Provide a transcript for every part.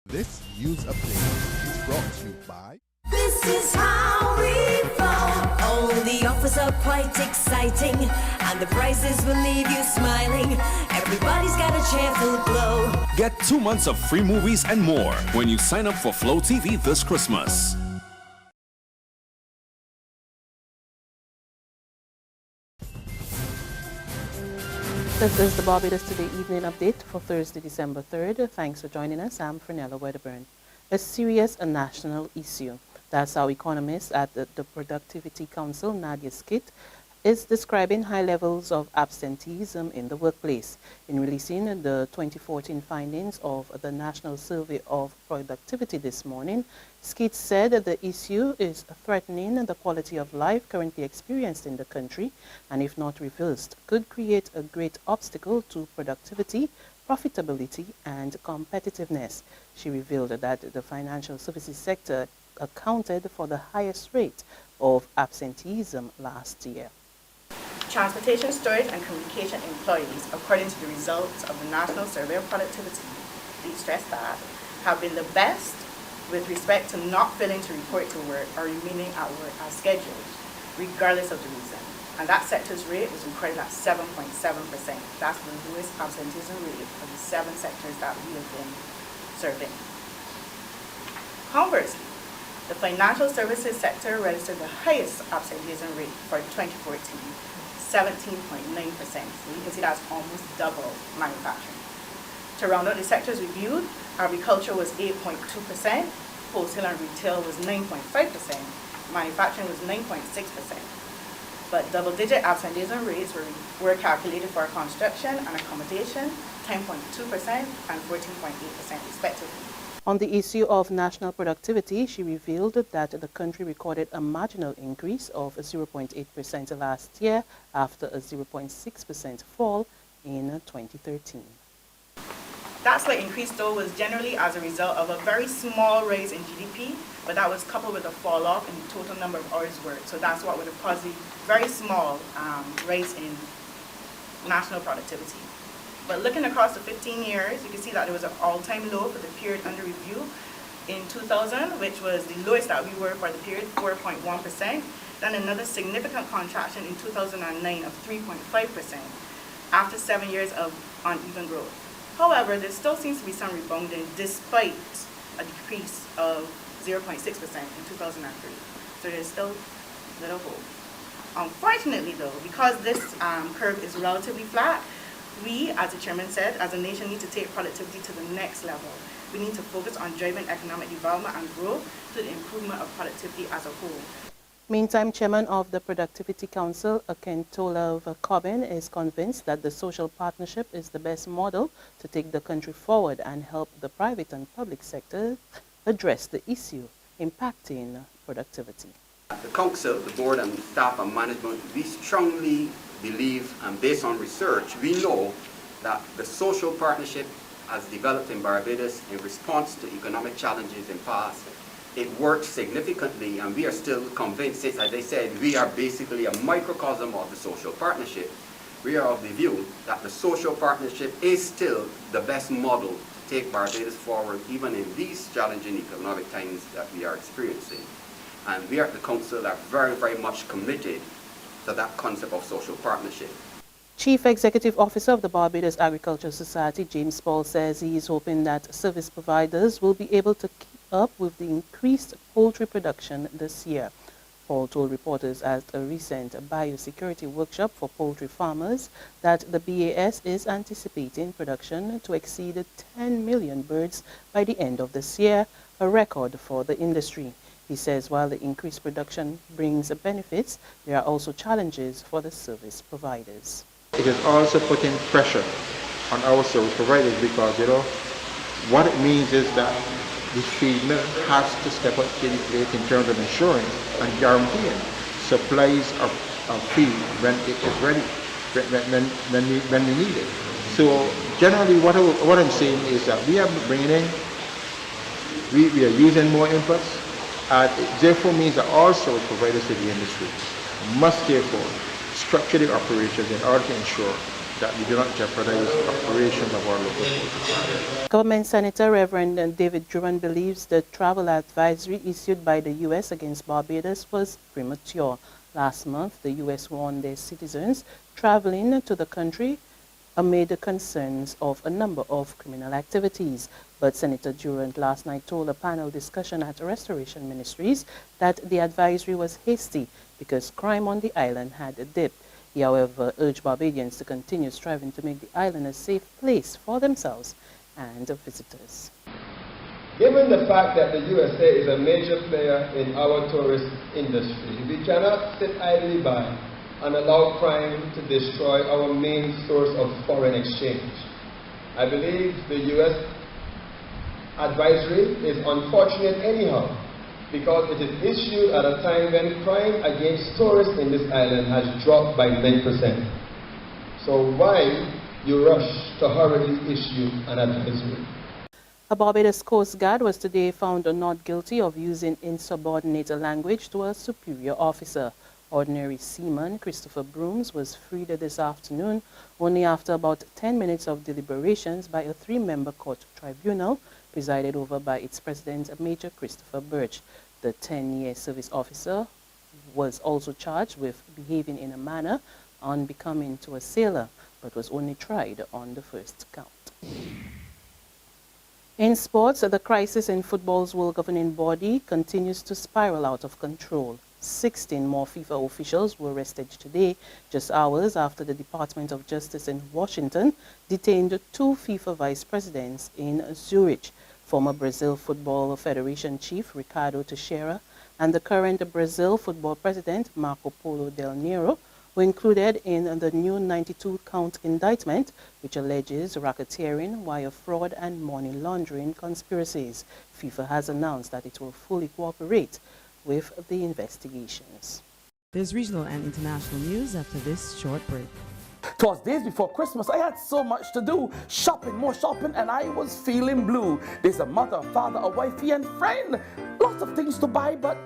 This news update is brought to you by... This is how we roll. Oh, the offers are quite exciting, and the prices will leave you smiling. Everybody's got a cheerful glow. Get 2 months of free movies and more when you sign up for Flow TV this Christmas. This is the Barbados Today evening update for Thursday, December 3rd. Thanks for joining us. I'm Fernella Wedderburn. A serious national issue. That's how economists at the Productivity Council, Nadia Skit, is describing high levels of absenteeism in the workplace. In releasing the 2014 findings of the National Survey of Productivity this morning, Skit said that the issue is threatening the quality of life currently experienced in the country, and if not reversed, could create a great obstacle to productivity, profitability, and competitiveness. She revealed that the financial services sector accounted for the highest rate of absenteeism last year. Transportation, storage, and communication employees, according to the results of the National Survey of Productivity, they stress that, have been the best with respect to not failing to report to work or remaining at work as scheduled, regardless of the reason. And that sector's rate was recorded at 7.7%. That's the lowest absenteeism rate for the 7 sectors that we have been surveying. Conversely, the financial services sector registered the highest absenteeism rate for 2014, 17.9%. So you can see that's almost double manufacturing. To round out the sectors reviewed, agriculture was 8.2%, wholesale and retail was 9.5%, manufacturing was 9.6%. But double-digit absenteeism rates were calculated for construction and accommodation, 10.2% and 14.8% respectively. On the issue of national productivity, she revealed that the country recorded a marginal increase of 0.8% last year after a 0.6% fall in 2013. That slight increase, though, was generally as a result of a very small rise in GDP, but that was coupled with a fall off in the total number of hours worked. So that's what would have caused a very small rise in national productivity. But looking across the 15 years, you can see that there was an all-time low for the period under review in 2000, which was the lowest that we were for the period, 4.1%. Then another significant contraction in 2009 of 3.5% after 7 years of uneven growth. However, there still seems to be some rebounding despite a decrease of 0.6% in 2003. So there's still little hope. Unfortunately, though, because this curve is relatively flat, we, as the chairman said, as a nation need to take productivity to the next level. We need to focus on driving economic development and growth to the improvement of productivity as a whole. Meantime, Chairman of the Productivity Council, Akintola Cobbin, is convinced that the social partnership is the best model to take the country forward and help the private and public sector address the issue impacting productivity. The council, the board and staff and management, we strongly believe, and based on research, we know that the social partnership as developed in Barbados in response to economic challenges in the past, it works significantly, and we are still convinced, as I said, we are basically a microcosm of the social partnership. We are of the view that the social partnership is still the best model to take Barbados forward, even in these challenging economic times that we are experiencing. And we at the council are very, very much committed to that concept of social partnership. Chief Executive Officer of the Barbados Agricultural Society, James Paul, says he is hoping that service providers will be able to keep up with the increased poultry production this year. Paul told reporters at a recent biosecurity workshop for poultry farmers that the BAS is anticipating production to exceed 10 million birds by the end of this year, a record for the industry. He says while the increased production brings benefits, there are also challenges for the service providers. It is also putting pressure on our service providers because, what it means is that the feed mill has to step up to the plate in terms of ensuring and guaranteeing supplies of feed when it is ready, when we need it. So generally what I'm saying is that we are bringing in, we are using more inputs, and it therefore means that all service providers to the industry must therefore structure their operations in order to ensure that we do not jeopardize the operation of our local forces. Government Senator Reverend David Duran believes the travel advisory issued by the U.S. against Barbados was premature. Last month, the U.S. warned their citizens traveling to the country amid the concerns of a number of criminal activities. But Senator Durant last night told a panel discussion at Restoration Ministries that the advisory was hasty because crime on the island had dipped. He, however, urged Barbadians to continue striving to make the island a safe place for themselves and visitors. Given the fact that the USA is a major player in our tourist industry, we cannot sit idly by and allow crime to destroy our main source of foreign exchange. I believe the U.S. advisory is unfortunate anyhow, because it is issued at a time when crime against tourists in this island has dropped by 9%. So why you rush to hurriedly issue an advisory? A Barbados Coast Guard was today found not guilty of using insubordinate language to a superior officer. Ordinary Seaman Christopher Brooms was freed this afternoon only after about 10 minutes of deliberations by a 3-member court tribunal presided over by its president, Major Christopher Birch. The 10-year service officer was also charged with behaving in a manner unbecoming to a sailor, but was only tried on the first count. In sports, the crisis in football's world governing body continues to spiral out of control. 16 more FIFA officials were arrested today, just hours after the Department of Justice in Washington detained 2 FIFA vice presidents in Zurich. Former Brazil Football Federation chief Ricardo Teixeira and the current Brazil football president Marco Polo Del Nero were included in the new 92-count indictment, which alleges racketeering, wire fraud, and money laundering conspiracies. FIFA has announced that it will fully cooperate with the investigations. There's regional and international news after this short break. 'Twas days before Christmas. I had so much to do. Shopping, more shopping, and I was feeling blue. There's a mother, father, a wifey, and friend. Lots of things to buy, but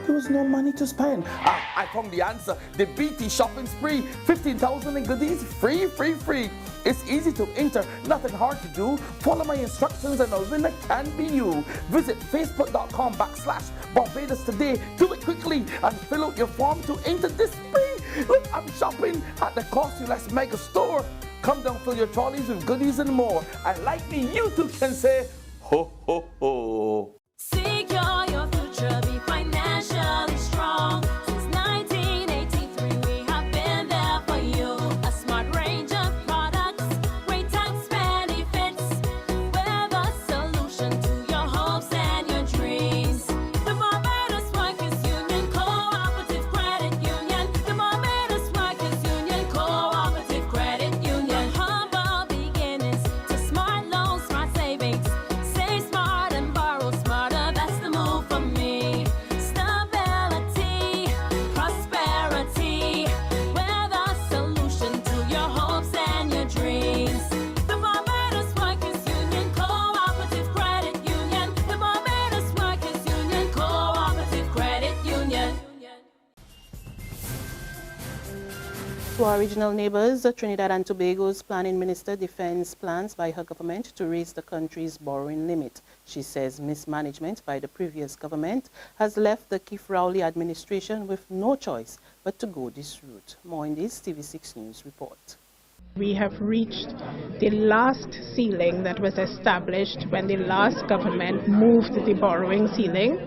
there was no money to spend. I found the answer. The BT shopping spree. 15,000 in goodies. Free, free, free. It's easy to enter. Nothing hard to do. Follow my instructions and a winner can be you. Visit facebook.com/Barbados today. Do it quickly and fill out your form to enter this spree. Look, I'm shopping at the Costless Mega Store. Come down, fill your trolleys with goodies and more. And like me, you too can say, ho, ho, ho. Secure your future, be financially strong. Since 1983, we have been there for you. A smart range of products, great tax benefits. We're the solution to your hopes and your dreams. The Barbados Workers Union Cooperative Credit Union. The Barbados Workers Union Cooperative Credit Union. Humble beginnings to smart loans, smart savings. Save smart and borrow smarter. That's the move for me. Stability, prosperity. We're the solution to your hopes and your dreams. The Barbados Workers Union Cooperative Credit Union. The Barbados Workers Union Cooperative Credit Union. To our regional neighbors, Trinidad and Tobago's planning minister defends plans by her government to raise the country's borrowing limit. She says mismanagement by the previous government has left the Keith Rowley administration with no choice but to go this route. More in this TV6 News report. We have reached the last ceiling that was established when the last government moved the borrowing ceiling.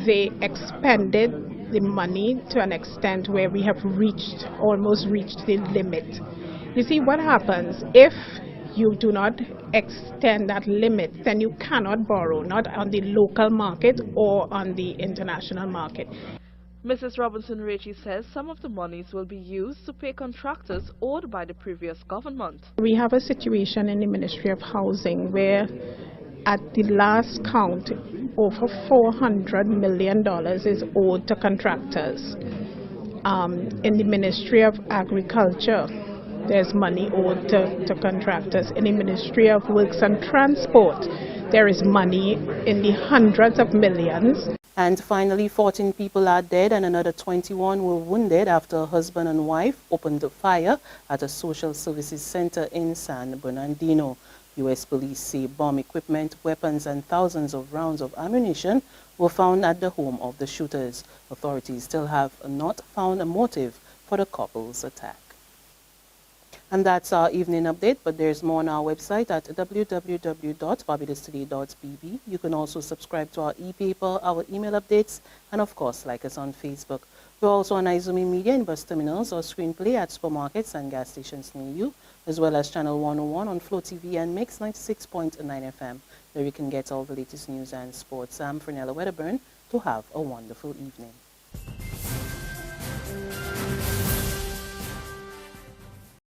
They expended the money to an extent where we have almost reached the limit. You see, what happens if you do not extend that limit, then you cannot borrow, not on the local market or on the international market. Mrs. Robinson-Ricci says some of the monies will be used to pay contractors owed by the previous government. We have a situation in the Ministry of Housing where at the last count, over $400 million is owed to contractors. In the Ministry of Agriculture, there's money owed to contractors. In the Ministry of Works and Transport, there is money in the hundreds of millions. And finally, 14 people are dead and another 21 were wounded after a husband and wife opened fire at a social services center in San Bernardino. U.S. police say bomb equipment, weapons, and thousands of rounds of ammunition were found at the home of the shooters. Authorities still have not found a motive for the couple's attack. And that's our evening update, but there's more on our website at www.barbadostoday.bb. You can also subscribe to our e-paper, our email updates, and of course, like us on Facebook. We're also on Izumi Media in bus terminals or screenplay at supermarkets and gas stations near you, as well as Channel 101 on Flow TV and Mix 96.9 FM, where you can get all the latest news and sports. I'm Fernella Wedderburn. To have a wonderful evening.